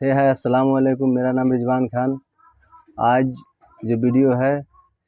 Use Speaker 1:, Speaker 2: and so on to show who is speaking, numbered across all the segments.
Speaker 1: अस्सलाम वालेकुम। मेरा नाम रिजवान खान। आज जो वीडियो है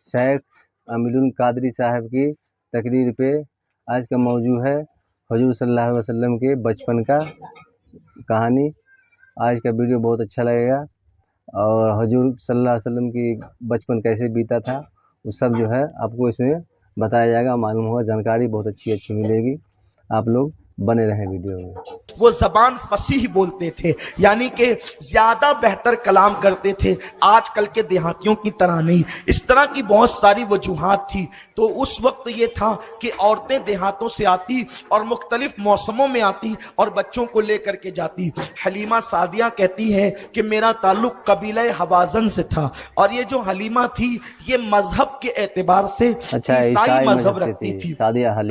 Speaker 1: शेख अमीरुल कादरी साहब की तकरीर पे आज का मौजू है हुजूर सल्लल्लाहु अलैहि वसल्लम के बचपन का कहानी। आज का वीडियो बहुत अच्छा लगेगा और हुजूर सल्लल्लाहु अलैहि वसल्लम की बचपन कैसे बीता था वो सब जो है आपको इसमें बताया जाएगा, मालूम होगा, जानकारी बहुत अच्छी मिलेगी। आप लोग बने रहें वीडियो में।
Speaker 2: वो जबान फसीह बोलते थे, यानी कि ज्यादा बेहतर कलाम करते थे, आजकल के देहातियों की तरह नहीं। इस तरह की बहुत सारी वजूहात थी। तो उस वक्त ये था कि औरतें देहातों से आती और मुख्तलिफ मौसमों में आती और बच्चों को लेकर के जाती। हलीमा सादिया कहती है कि मेरा ताल्लुक कबीले हवाजन से था, और ये जो हलीमा थी ये मजहब के एतबार से ईसाई मजहब रखती थी।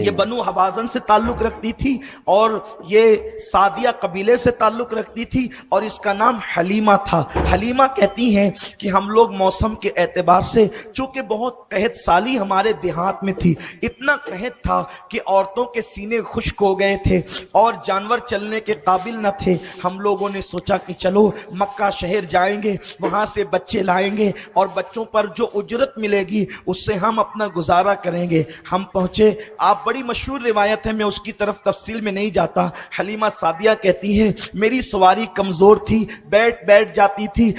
Speaker 2: ये बनु हवाजन से ताल्लुक रखती थी और ये सादिया कबीले से ताल्लुक रखती थी और इसका नाम हलीमा था। हलीमा कहती हैं कि हम लोग मौसम के एतबार से, चूंकि बहुत कहत साली हमारे देहात में थी, इतना कहत था कि औरतों के सीने खुश्क हो गए थे और जानवर चलने के काबिल न थे। हम लोगों ने सोचा कि चलो मक्का शहर जाएंगे, वहां से बच्चे लाएंगे और बच्चों पर जो उजरत मिलेगी उससे हम अपना गुजारा करेंगे। हम पहुंचे, आप बड़ी मशहूर रिवायत है, मैं उसकी तरफ तफसील में नहीं जाता। हलीमा सादिया कहती हैं मेरी सवारी कमजोर थी, बैठ जाती थी।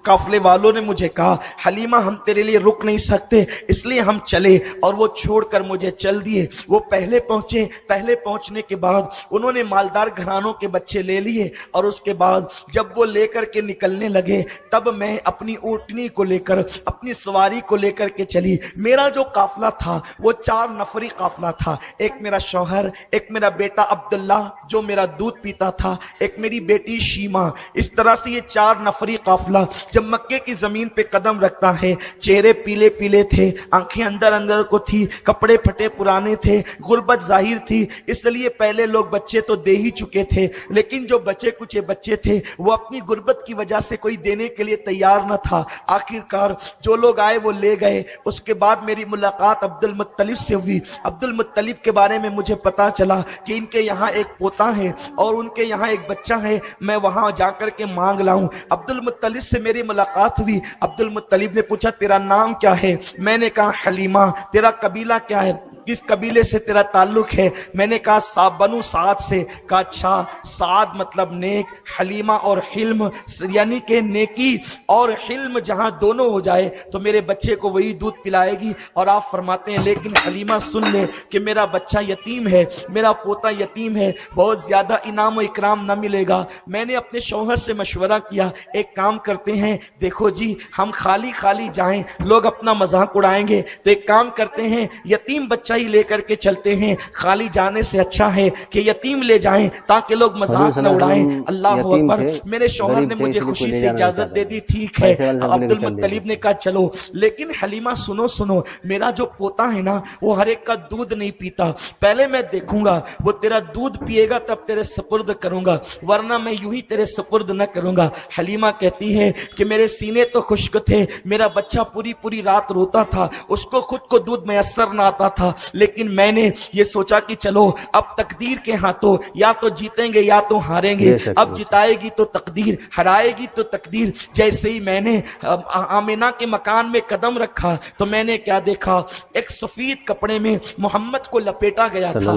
Speaker 2: काफले वालों ने मुझे कहा हलीमा हम तेरे लिए रुक नहीं सकते, इसलिए हम चले, और वो छोड़कर मुझे चल दिए। वो पहले पहुंचे, पहले पहुंचने के बाद उन्होंने मालदार घरानों के बच्चे ले लिए और उसके बाद जब वो लेकर के निकलने लगे तब मैं अपनी ऊँटनी को लेकर, अपनी सवारी को लेकर के चली। मेरा जो काफला था वो 4 नफरी काफला था। एक मेरा शौहर, एक मेरा बेटा अब्दुल्ला जो मेरा दूध पीता था, एक मेरी बेटी शीमा। इस तरह से ये 4 नफरी काफला जब मक्के की जमीन पे कदम रखता है, चेहरे पीले पीले थे, आंखें अंदर अंदर को थी, कपड़े फटे पुराने थे, गुर्बत जाहिर थी। इसलिए पहले लोग बच्चे तो दे ही चुके थे, लेकिन जो बचे कुछ बच्चे थे वो अपनी गुर्बत की वजह से कोई देने के लिए तैयार न था। आखिरकार जो लोग आए वो ले गए। उसके बाद मेरी मुलाकात अब्दुल मुत्तलिब से हुई। अब्दुल मुत्तलिब के बारे में मुझे पता चला कि इनके यहाँ एक पोता है और उनके यहाँ एक बच्चा है, मैं वहां जाकर के मांग लाऊं। अब्दुल मुत्तलिब से मेरी मुलाकात हुई। अब्दुल मुत्तलिब ने पूछा तेरा नाम क्या है? मैंने कहा हलीमा। तेरा कबीला क्या है, किस कबीले से तेरा ताल्लुक है? मैंने कहा बनु साद से। कहा अच्छा, साद मतलब नेक, हलीमा और हिल्म यानी कि नेकी और हिल्म जहां दोनों हो जाए तो मेरे बच्चे को वही दूध पिलाएगी। और आप फरमाते हैं लेकिन हलीमा सुन ले कि मेरा बच्चा यतीम है, मेरा पोता यतीम है, बहुत ज्यादा इनाम और इकराम न मिलेगा। मैंने अपने शौहर से मशवरा किया, एक काम करते हैं, देखो जी हम खाली खाली जाएं, लोग अपना मजाक उड़ाएंगे, तो एक काम करते हैं यतीम बच्चा ही लेकर के चलते हैं। खाली जाने से अच्छा है कि यतीम ले जाएं ताकि लोग मजाक न उड़ाएं। अल्लाह अकबर। मेरे शौहर ने मुझे खुशी से इजाजत दे दी। ठीक है। अब्दुल मुत्तलिब ने कहा चलो, लेकिन हलीमा सुनो, मेरा जो पोता है ना वो हर एक का दूध नहीं पीता, पहले मैं देखूंगा, वो तेरा दूध पिएगा तब तेरे सुपुर्द करूंगा, वरना मैं यूं ही तेरे सुपुर्द न करूंगा। हलीमा कहती है कि मेरे सीने तो खुश्क थे, मेरा बच्चा पूरी रात रोता था, उसको खुद को दूध मैसर न आता था, लेकिन मैंने ये सोचा कि चलो अब तकदीर के हाथों, या तो जीतेंगे या तो हारेंगे। अब जिताएगी तो तकदीर, हराएगी तो तकदीर। जैसे ही मैंने आमिना के मकान में कदम रखा तो मैंने क्या देखा, एक सफेद कपड़े में मोहम्मद को लपेटा गया था।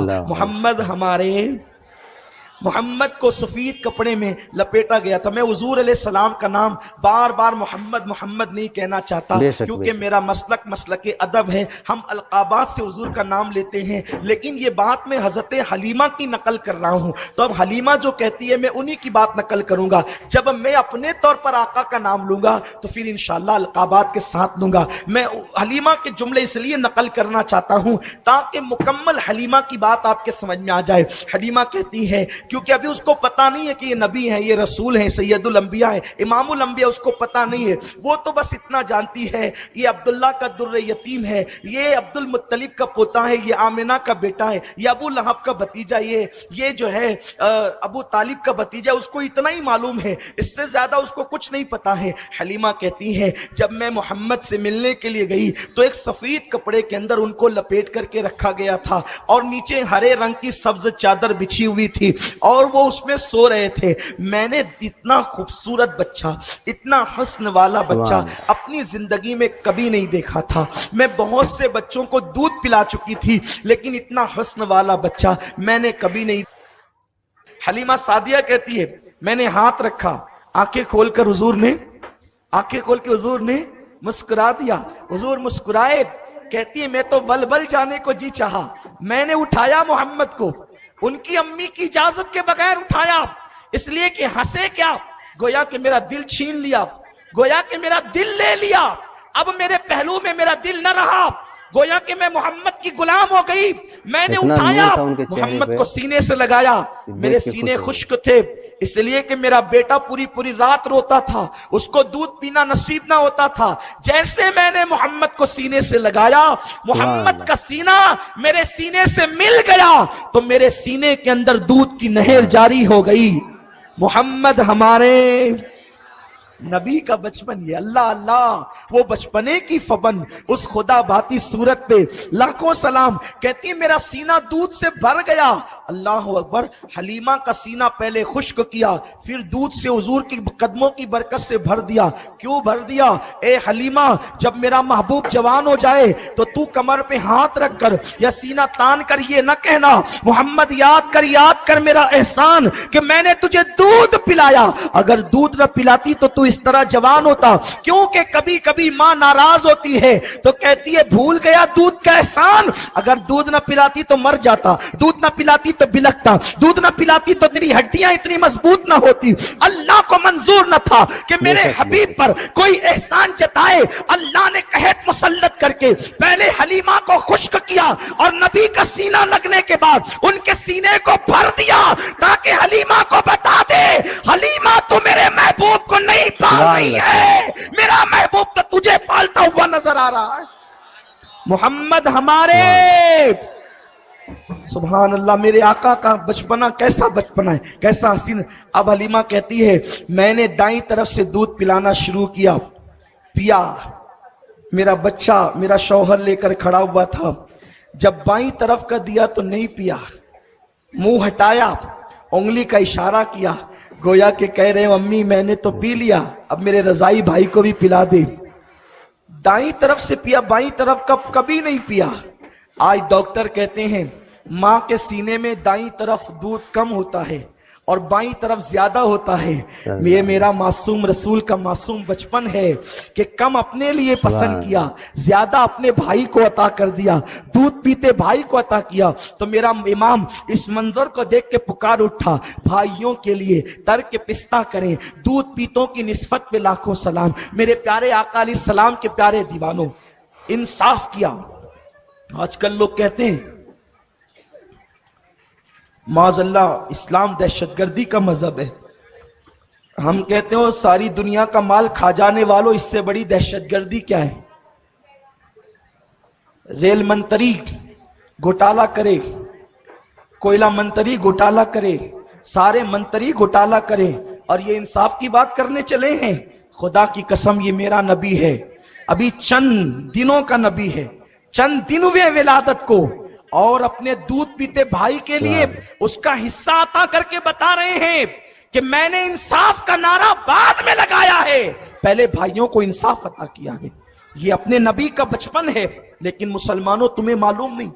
Speaker 2: मोहम्मद को सफेद कपड़े में लपेटा गया था। मैं हुजूर अलैहिस्सलाम का नाम बार बार मोहम्मद नहीं कहना चाहता, क्योंकि मेरा मसलक अदब है, हम अलकाबात से हुजूर का नाम लेते हैं, लेकिन ये बात मैं हजरत हलीमा की नकल कर रहा हूं। तो अब हलीमा जो कहती है मैं उन्हीं की बात नकल करूंगा। जब मैं अपने तौर पर आका का नाम लूंगा तो फिर इंशाअल्लाह अलकाबात के साथ लूंगा। मैं हलीमा के जुमले इसलिए नकल करना चाहता हूं ताकि मुकम्मल हलीमा की बात आपके समझ में आ जाए। हलीमा कहती है, क्योंकि अभी उसको पता नहीं है कि ये नबी है, ये रसूल है, सैयदुल अंबिया है, इमामुल अंबिया, उसको पता नहीं है। वो तो बस इतना जानती है ये अब्दुल्ला का दुर्र यतीम है, ये अब्दुल मुत्तलिब का पोता है, ये आमिना का बेटा है, ये अबू लहब का भतीजा, ये जो है अबू तालिब का भतीजा, उसको इतना ही मालूम है, इससे ज्यादा उसको कुछ नहीं पता है। हलीमा कहती है जब मैं मोहम्मद से मिलने के लिए गई तो एक सफेद कपड़े के अंदर उनको लपेट करके रखा गया था और नीचे हरे रंग की सब्ज चादर बिछी हुई थी। اور وہ اس میں سو رہے تھے. میں نے اتنا خوبصورت بچہ, اتنا حسن والا بچہ اپنی زندگی میں کبھی نہیں دیکھا تھا. میں بہت سے بچوں کو دودھ پلا چکی تھی لیکن اتنا حسن والا بچہ میں نے کبھی نہیں. حلیمہ سعدیہ کہتی ہے میں نے ہاتھ رکھا, آنکھیں کھول کر حضور نے, آنکھیں کھول کے حضور نے مسکرا دیا. حضور مسکرائے, کہتی ہے میں تو بل بل جانے کو جی چاہا, میں نے اٹھایا محمد کو, ان کی امی کی اجازت کے بغیر اٹھایا, اس لیے کہ ہنسے کیا, گویا کہ میرا دل چھین لیا, گویا کہ میرا دل لے لیا, اب میرے پہلو میں میرا دل نہ رہا, گویا کہ میں محمد کی غلام ہو گئی. میں نے اٹھایا, محمد کو سینے سے لگایا, میرے سینے خشک تھے اس لیے کہ میرا بیٹا پوری پوری رات روتا تھا, اس کو دودھ پینا نصیب نہ ہوتا تھا. جیسے میں نے محمد کو سینے سے لگایا, محمد کا سینہ میرے سینے سے مل گیا تو میرے سینے کے اندر دودھ کی نہر جاری ہو گئی. محمد ہمارے نبی کا بچپن, یہ اللہ اللہ, وہ بچپنے کی فبن, اس خدا باتی صورت پہ لاکھوں سلام. کہتی میرا سینہ دودھ سے بھر گیا. اللہ اکبر. حلیمہ کا سینہ پہلے خشک کیا, پھر دودھ سے حضور کی قدموں کی برکت سے بھر دیا. کیوں بھر دیا؟ اے حلیمہ, جب میرا محبوب جوان ہو جائے تو تو کمر پہ ہاتھ رکھ کر یا سینہ تان کر یہ نہ کہنا محمد یاد کر میرا احسان کہ میں نے تجھے دودھ پلایا. اگر دودھ نہ پلاتی تو تو اس طرح جوان ہوتا. کیونکہ کبھی کبھی ماں ناراض ہوتی ہے تو کہتی ہے بھول گیا دودھ کا احسان, اگر دودھ نہ پلاتی تو مر جاتا, دودھ نہ پلاتی تو بلکتا, دودھ نہ پلاتی تو تیری ہڈیاں اتنی مضبوط نہ ہوتی. اللہ کو منظور نہ تھا کہ میرے حبیب پر کوئی احسان جتائے. اللہ نے قحط مسلط کر کے پہلے حلیمہ کو خشک کیا اور نبی کا سینہ لگنے کے بعد ان کے سینے کو بھر دیا تاکہ حلیمہ کو بتا دے حلیمہ تو میرے محبوب کو نہیں پال رہی ہے, میرا محبوب تو تجھے پالتا ہوا نظر آ رہا ہے. محمد ہمارے, سبحان اللہ, میرے آقا کا بچپنا کیسا بچپنا ہے, کیسا حسین. اب حلیمہ کہتی ہے میں نے دائیں طرف سے دودھ پلانا شروع کیا, پیا, میرا بچہ میرا شوہر لے کر کھڑا ہوا تھا. جب بائیں طرف کا دیا تو نہیں پیا, منہ ہٹایا, انگلی کا اشارہ کیا, گویا کہ کہہ رہے ہوں امی میں نے تو پی لیا, اب میرے رضائی بھائی کو بھی پلا دے. دائیں طرف سے پیا, بائیں طرف کا کبھی نہیں پیا. آج ڈاکٹر کہتے ہیں ماں کے سینے میں دائیں طرف دودھ کم ہوتا ہے اور بائیں طرف زیادہ ہوتا ہے. یہ میرا معصوم رسول کا معصوم بچپن ہے کہ کم اپنے لیے پسند کیا, زیادہ اپنے بھائی کو عطا کر دیا, دودھ پیتے بھائی کو عطا کیا. تو میرا امام اس منظر کو دیکھ کے پکار اٹھا, بھائیوں کے لیے ترک پستہ کریں, دودھ پیتوں کی نسبت پہ لاکھوں سلام. میرے پیارے آقا علیہ السلام کے پیارے دیوانوں, انصاف کیا. آج کل لوگ کہتے ہیں معاذ اللہ اسلام دہشت گردی کا مذہب ہے. ہم کہتے ہیں ساری دنیا کا مال کھا جانے والوں, اس سے بڑی دہشت گردی کیا ہے؟ ریل منتری گھوٹالہ کرے, کوئلہ منتری گھوٹالہ کرے, سارے منتری گھوٹالہ کرے اور یہ انصاف کی بات کرنے چلے ہیں. خدا کی قسم یہ میرا نبی ہے, ابھی چند دنوں کا نبی ہے, چند دن ہوئے ولادت کو, اور اپنے دودھ پیتے بھائی کے لیے اس کا حصہ عطا کر کے بتا رہے ہیں کہ میں نے انصاف کا نعرہ بعد میں لگایا ہے, پہلے بھائیوں کو انصاف عطا کیا ہے. یہ اپنے نبی کا بچپن ہے. لیکن مسلمانوں تمہیں معلوم نہیں,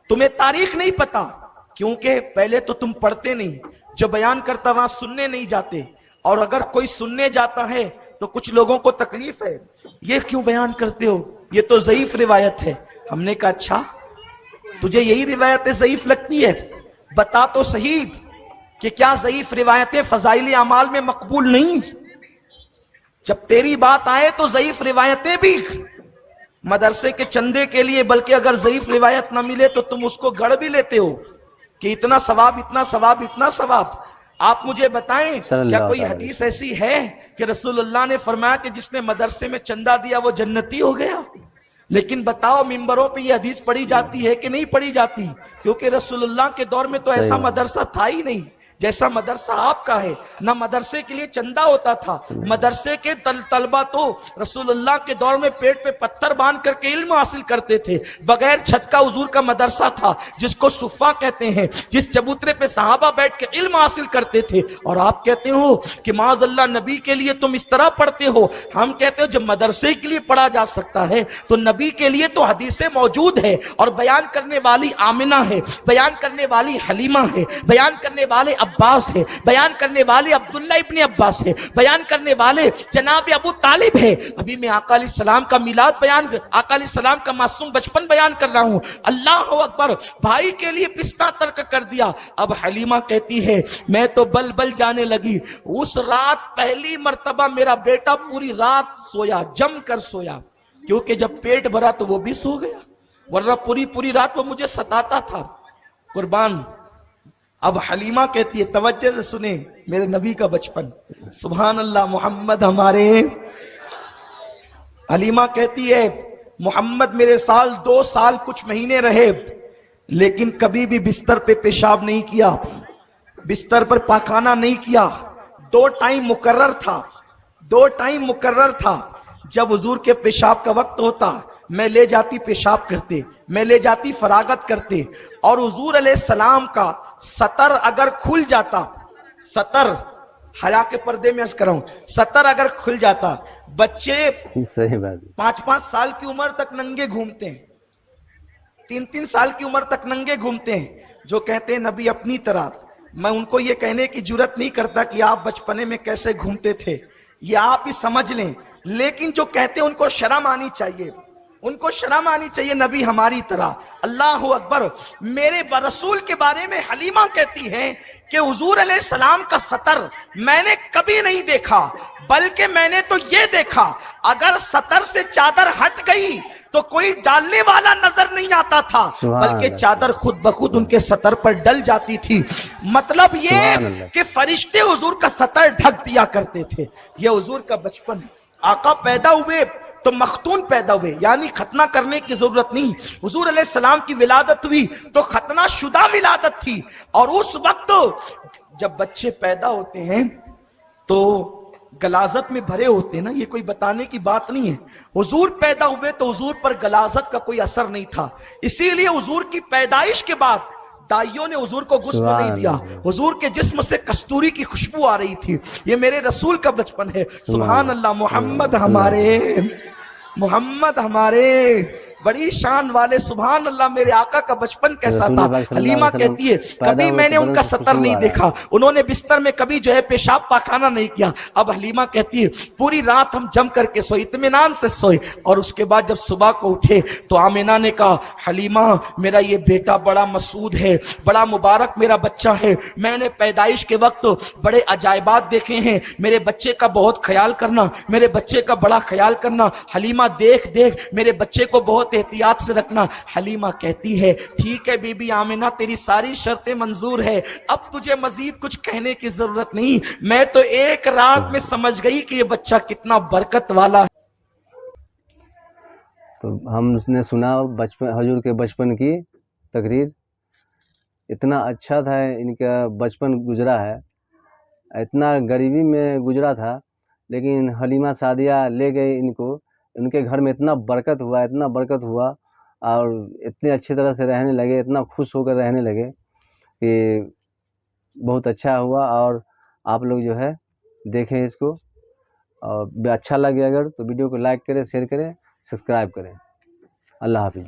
Speaker 2: تمہیں تاریخ نہیں پتا, کیونکہ پہلے تو تم پڑھتے نہیں, جو بیان کرتا وہاں سننے نہیں جاتے, اور اگر کوئی سننے جاتا ہے تو کچھ لوگوں کو تکلیف ہے, یہ کیوں بیان کرتے ہو, یہ تو ضعیف روایت ہے. ہم نے کہا اچھا تجھے یہی روایتیں ضعیف لگتی ہے, بتا تو صحیح کہ کیا ضعیف روایتیں فضائل اعمال میں مقبول نہیں؟ جب تیری بات آئے تو ضعیف روایتیں بھی مدرسے کے چندے کے لیے, بلکہ اگر ضعیف روایت نہ ملے تو تم اس کو گڑھ بھی لیتے ہو کہ اتنا ثواب اتنا ثواب اتنا ثواب. آپ مجھے بتائیں کیا کوئی حدیث ایسی ہے کہ رسول اللہ نے فرمایا کہ جس نے مدرسے میں چندہ دیا وہ جنتی ہو گیا؟ لیکن بتاؤ ممبروں پہ یہ حدیث پڑھی جاتی ہے کہ نہیں پڑھی جاتی؟ کیونکہ رسول اللہ کے دور میں تو ایسا مدرسہ تھا ہی نہیں. जैसा मदरसा आपका है ना, मदरसे के लिए चंदा होता था। मदरसे के तलबा तो रसूलुल्लाह के दौर में पेट पे पत्थर बांध करके इल्म हासिल करते थे। बगैर छत का हुजूर का मदरसा था, जिसको सुफ़ा कहते हैं, जिस चबूतरे पे सहाबा बैठ के इल्म हासिल करते थे। और आप कहते हो कि माज़अल्लाह नबी के लिए तुम इस तरह पढ़ते हो। हम कहते हो जब मदरसे के लिए पढ़ा जा सकता है तो नबी के लिए तो हदीसें मौजूद है, और बयान करने वाली आमिना है, बयान करने वाली हलीमा है, बयान करने वाले अब्बास है, बयान करने वाले अब्दुल्ला इब्ने अब्बास है, बयान करने वाले जनाब अबू तालिब है। अभी मैं आका अलैहिस्सलाम का मिलाद बयान, आका अलैहिस्सलाम का मासूम बचपन बयान कर रहा हूं। अल्लाह अकबर, भाई के लिए पिस्ता तर्क कर दिया। अब हलीमा कहती है मैं तो बल बल जाने लगी। उस रात पहली मर्तबा मेरा बेटा पूरी रात सोया, जम कर सोया, क्योंकि जब पेट भरा तो वो भी सो गया, वरना पूरी पूरी रात वो मुझे सताता था। कुर्बान। अब हलीमा कहती है, तवज्जो से सुने मेरे नबी का बचपन, सुभान अल्लाह, मोहम्मद हमारे। हलीमा कहती है मोहम्मद मेरे 2 साल कुछ महीने रहे, लेकिन कभी भी बिस्तर पे पेशाब नहीं किया, बिस्तर पर पाखाना नहीं किया। 2 टाइम मुकर्रर था, 2 टाइम मुकर्रर था। जब हुजूर के पेशाब का वक्त होता, मैं ले जाती पेशाब करते, मैं ले जाती फरागत करते, और हुजूर अलैहिस्सलाम का सतर अगर खुल जाता, सतर हया के पर्दे में अर्ज कर रहा हूं, सतर अगर खुल जाता, बच्चे
Speaker 1: सही बात,
Speaker 2: 5-5 साल की उम्र तक नंगे घूमते हैं, 3-3 साल की उम्र तक नंगे घूमते हैं, जो कहते हैं नबी अपनी तरह। मैं उनको ये कहने की जुर्रत नहीं करता कि आप बचपने में कैसे घूमते थे, ये आप ही समझ लें, लेकिन जो कहते हैं उनको शर्म आनी चाहिए, उनको शर्म आनी चाहिए नबी हमारी तरह। अल्लाह अकबर। मेरे रसूल के बारे में हलीमा कहती है कि हुजूर अलैहिस्सलाम का सतर मैंने कभी नहीं देखा, बल्कि मैंने तो ये देखा अगर सतर से चादर हट गई तो कोई डालने वाला नजर नहीं आता था, बल्कि चादर खुद बखुद उनके सतर पर डल जाती थी। मतलब ये कि फरिश्ते हुजूर का सतर ढक दिया करते थे। ये हुजूर का बचपन। आका पैदा हुए तो मखतून पैदा हुए, यानी खतना करने की जरूरत नहीं। हुजूर अलैहिस्सलाम की विलादत हुई तो खतना शुदा विलादत थी। और उस वक्त जब बच्चे पैदा होते हैं तो गलाजत में भरे होते हैं ना, ये कोई बताने की बात नहीं है। हुजूर पैदा हुए तो हुजूर पर गलाजत का कोई असर नहीं था, इसीलिए हुजूर की पैदाइश के बाद दाइयों ने हुजूर को गुस्ल नहीं दिया, हुजूर के जिस्म से कस्तूरी की खुशबू आ रही थी। ये मेरे रसूल का बचपन है। सुभान अल्लाह। मोहम्मद हमारे, मोहम्मद हमारे, बड़ी शान वाले। सुभान अल्लाह। मेरे आका का बचपन कैसा था। हलीमा कहती है कभी मैंने उनका सतर नहीं देखा, उन्होंने बिस्तर में कभी जो है पेशाब पाखाना नहीं किया। अब हलीमा कहती है पूरी रात हम जम करके सोए, इत्मीनान से सोए, और उसके बाद जब सुबह को उठे तो आमिना ने कहा हलीमा मेरा ये बेटा बड़ा मसूद है, बड़ा मुबारक मेरा बच्चा है, मैंने पैदाइश के वक्त बड़े अजायबात देखे हैं, मेरे बच्चे का बहुत ख्याल करना, मेरे बच्चे का बड़ा ख्याल करना। हलीमा देख देख मेरे बच्चे को बहुत एहतियात से रखना। हलीमा कहती है ठीक है बीबी आमिना, तेरी सारी शर्तें मंजूर है, अब तुझे मजीद कुछ कहने की जरूरत नहीं, मैं तो एक रात में समझ गई कि ये बच्चा कितना बरकत वाला है।
Speaker 1: तो हमने सुना बचपन, हजूर के बचपन की तकरीर, इतना अच्छा था इनका बचपन गुजरा है, इतना गरीबी में गुजरा था, लेकिन हलीमा सादिया ले गए इनको, उनके घर में इतना बरकत हुआ, इतना बरकत हुआ, और इतने अच्छी तरह से रहने लगे, इतना खुश होकर रहने लगे कि बहुत अच्छा हुआ। और आप लोग जो है देखें इसको, और अच्छा लगे अगर तो वीडियो को लाइक करें, शेयर करें, सब्सक्राइब करें। अल्लाह हाफिज़।